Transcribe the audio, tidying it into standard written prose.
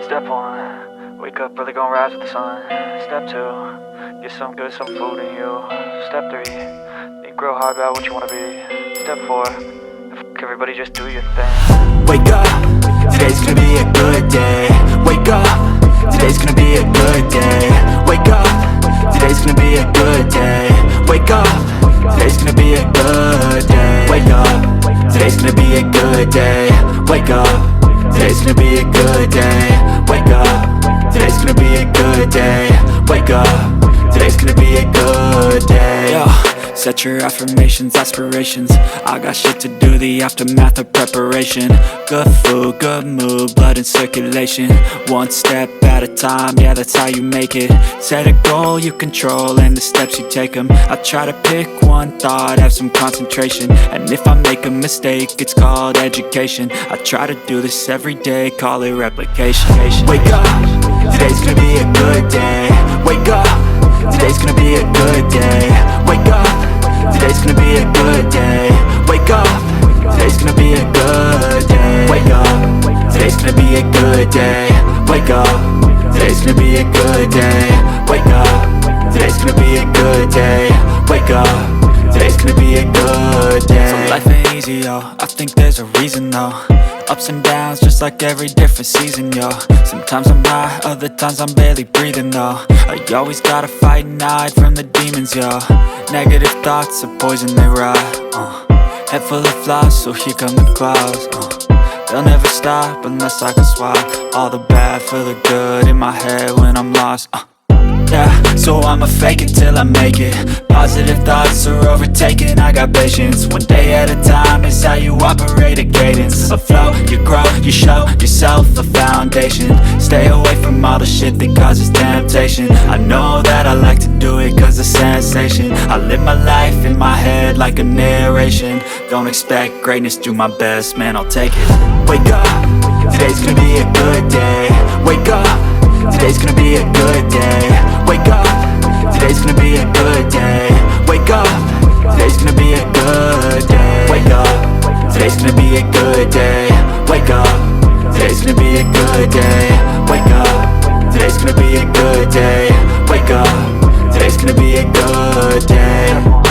Step 1, wake up early, gonna rise with the sun. Step 2, get some good, some food in you. Step 3, think real hard about what you wanna be. Step 4, fuck everybody, just do your thing. Wake up, today's gonna be a good day. Wake up, today's gonna be a good day. Wake up, today's gonna be a good day. Wake up, today's gonna be a good day. Wake up, today's gonna be a good day. Wake up, today's gonna be a good day. Wake up, today's gonna be a good day. Wake up, today's gonna be a good day. Yo, set your affirmations, aspirations. I got shit to do, the aftermath of preparation. Good food, good mood, blood in circulation. One step at a time, yeah, that's how you make it. Set a goal you control and the steps you take them. I try to pick one thought, have some concentration. And if I make a mistake, it's called education. I try to do this every day, call it replication. Wake up, today's gonna be a good day. Wake up, today's gonna be a good day. Wake up, today's gonna be a good day. Wake up, today's gonna be a good day. Wake up, today's gonna be a good day. Wake up, today's gonna be a good day. Wake up, today's gonna be a good day. Wake up, today's gonna be a good day. So life ain't easy, yo, I think there's a reason though. Ups and downs, just like every different season, yo. Sometimes I'm high, other times I'm barely breathing, though. I always gotta fight and hide from the demons, yo. Negative thoughts are poison, they rot. Head full of flies, so here come the clouds. They'll never stop unless I can swap all the bad for the good in my head when I'm lost. Yeah, so I'ma fake it till I make it. Positive thoughts are overtaken, I got patience. One day at a time is how you operate a cadence. A flow, you grow, you show yourself a foundation. Stay away from all the shit that causes temptation. I know that I like to do it cause it's sensation. I live my life in my head like a narration. Don't expect greatness, do my best, man, I'll take it. Wake up, today's gonna be a good day. Wake up, today's gonna be a good day. Wake up, today's gonna be a good day. Wake up, today's gonna be a good day. Wake up, today's gonna be a good day. Wake up, today's gonna be a good day. Wake up, today's gonna be a good day. Wake up, today's gonna be a good day.